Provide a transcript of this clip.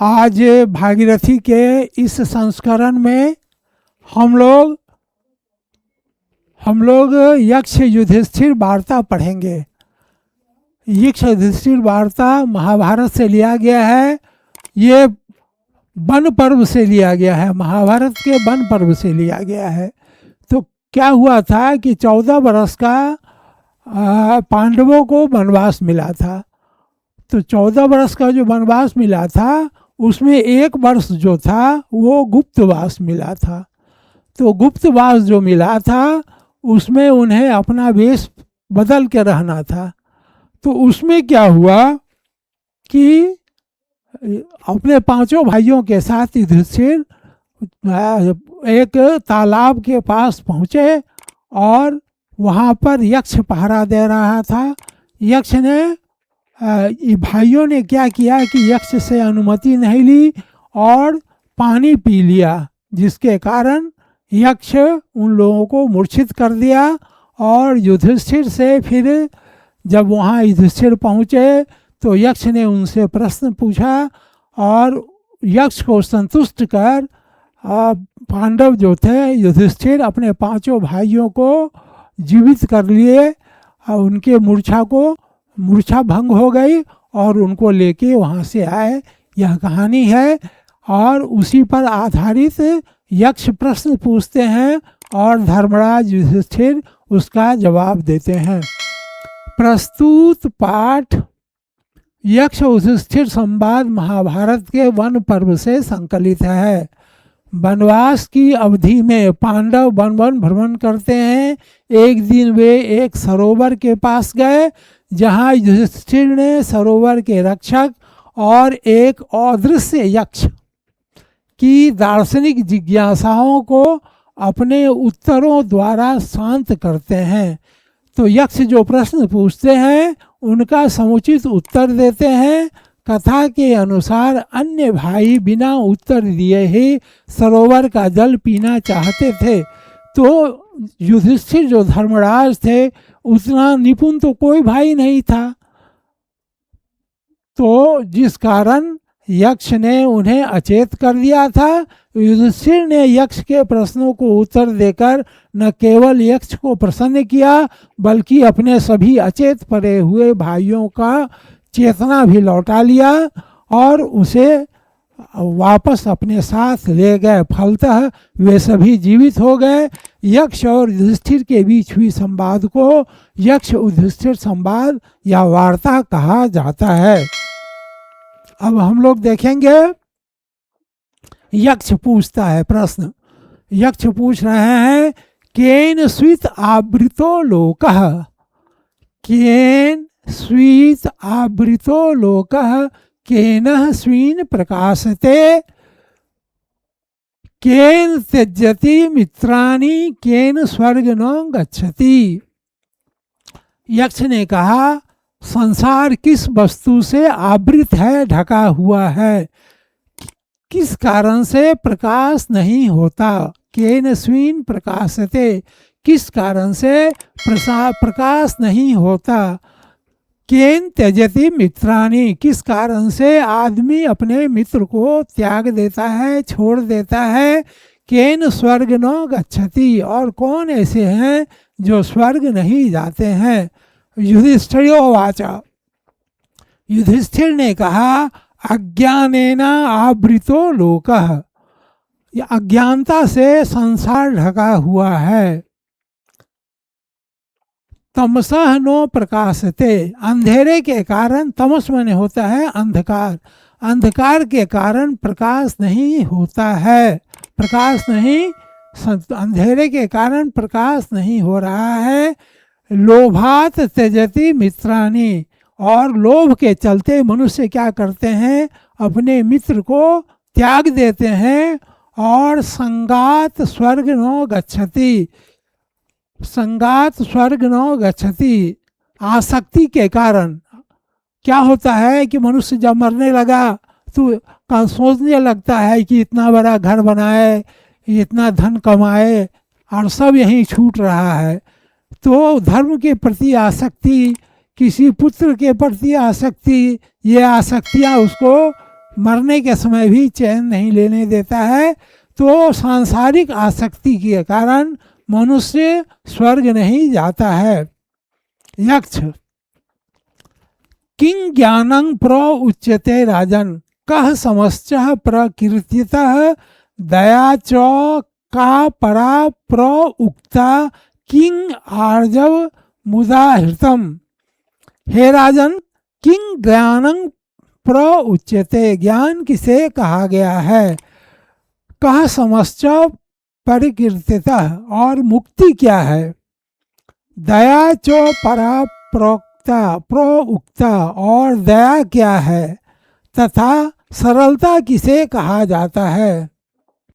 आज भागीरथी के इस संस्करण में हम लोग यक्ष युधिष्ठिर वार्ता पढ़ेंगे। यक्ष युधिष्ठिर वार्ता महाभारत से लिया गया है। ये वन पर्व से लिया गया है, महाभारत के वन पर्व से लिया गया है। तो क्या हुआ था कि 14 वर्ष का पांडवों को वनवास मिला था। तो 14 वर्ष का जो वनवास मिला था उसमें एक वर्ष जो था वो गुप्तवास मिला था। तो गुप्तवास जो मिला था उसमें उन्हें अपना वेश बदल के रहना था। तो उसमें क्या हुआ कि अपने पांचों भाइयों के साथ युधिष्ठिर एक तालाब के पास पहुँचे और वहाँ पर यक्ष पहरा दे रहा था। यक्ष ने भाइयों ने क्या किया कि यक्ष से अनुमति नहीं ली और पानी पी लिया, जिसके कारण यक्ष उन लोगों को मूर्छित कर दिया। और युधिष्ठिर से फिर जब वहाँ युधिष्ठिर पहुँचे तो यक्ष ने उनसे प्रश्न पूछा और यक्ष को संतुष्ट कर पांडव जो थे युधिष्ठिर अपने पांचों भाइयों को जीवित कर लिए और उनके मूर्छा भंग हो गई और उनको लेके वहाँ से आए। यह कहानी है और उसी पर आधारित यक्ष प्रश्न पूछते हैं और धर्मराज युधिष्ठिर उसका जवाब देते हैं। प्रस्तुत पाठ यक्ष युधिष्ठिर संवाद महाभारत के वन पर्व से संकलित है। वनवास की अवधि में पांडव वन भ्रमण करते हैं। एक दिन वे एक सरोवर के पास गए जहाँ युधिष्ठिर ने सरोवर के रक्षक और एक अदृश्य यक्ष की दार्शनिक जिज्ञासाओं को अपने उत्तरों द्वारा शांत करते हैं। तो यक्ष जो प्रश्न पूछते हैं उनका समुचित उत्तर देते हैं। कथा के अनुसार अन्य भाई बिना उत्तर दिए ही सरोवर का जल पीना चाहते थे। तो युधिष्ठिर जो धर्मराज थे उतना निपुण तो कोई भाई नहीं था, तो जिस कारण यक्ष ने उन्हें अचेत कर दिया था। युधिष्ठिर ने यक्ष के प्रश्नों को उत्तर देकर न केवल यक्ष को प्रसन्न किया बल्कि अपने सभी अचेत पड़े हुए भाइयों का चेतना भी लौटा लिया और उसे वापस अपने साथ ले गए। फलतः वे सभी जीवित हो गए। यक्ष और युधिष्ठिर के बीच हुई संवाद को यक्ष युधिष्ठिर संवाद या वार्ता कहा जाता है। अब हम लोग देखेंगे यक्ष पूछता है प्रश्न। यक्ष पूछ रहे हैं केन स्वित आवृतो लोकः, केन स्वीत आवृतो लोकः केन स्वीन प्रकाशते, केन त्यजति मित्राणि केन स्वर्ग न गच्छति। यक्ष ने कहा संसार किस वस्तु से आवृत है, ढका हुआ है, किस कारण से प्रकाश नहीं होता। केन स्वीन प्रकाशते, किस कारण से प्रकाश नहीं होता। केन त्यजति मित्राणि, किस कारण से आदमी अपने मित्र को त्याग देता है, छोड़ देता है। केन स्वर्ग न गच्छति, और कौन ऐसे हैं जो स्वर्ग नहीं जाते हैं। युधिष्ठिरोवाच, युधिष्ठिर ने कहा अज्ञानेन आवृतो लोकः, अज्ञानता से संसार ढका हुआ है। तमसः नो प्रकाशते, अंधेरे के कारण, तमस माने होता है अंधकार, अंधकार के कारण प्रकाश नहीं होता है। प्रकाश नहीं, अंधेरे के कारण प्रकाश नहीं हो रहा है। लोभात त्यजति मित्राणि, और लोभ के चलते मनुष्य क्या करते हैं, अपने मित्र को त्याग देते हैं। और संगात स्वर्ग न गच्छति, संगात स्वर्ग न गच्छति, आसक्ति के कारण क्या होता है कि मनुष्य जब मरने लगा तो सोचने लगता है कि इतना बड़ा घर बनाए, इतना धन कमाए और सब यहीं छूट रहा है। तो धर्म के प्रति आसक्ति, किसी पुत्र के प्रति आसक्ति, ये आसक्तियाँ उसको मरने के समय भी चैन नहीं लेने देता है। तो सांसारिक आसक्ति के कारण मनुष्य स्वर्ग नहीं जाता है। यक्ष किं ज्ञानं प्र उच्यते राजन, कह समश्च प्रकीर्तितः, दया च का परा प्र उक्ता, किं आर्जव मुदाहृतम। हे राजन, किं ज्ञानं प्र उच्यते, ज्ञान किसे कहा गया है, कह समश्च परिकीर्तितः, और मुक्ति क्या है, दया चो परा प्रोक्ता प्रोक्ता, और दया क्या है, तथा सरलता किसे कहा जाता है।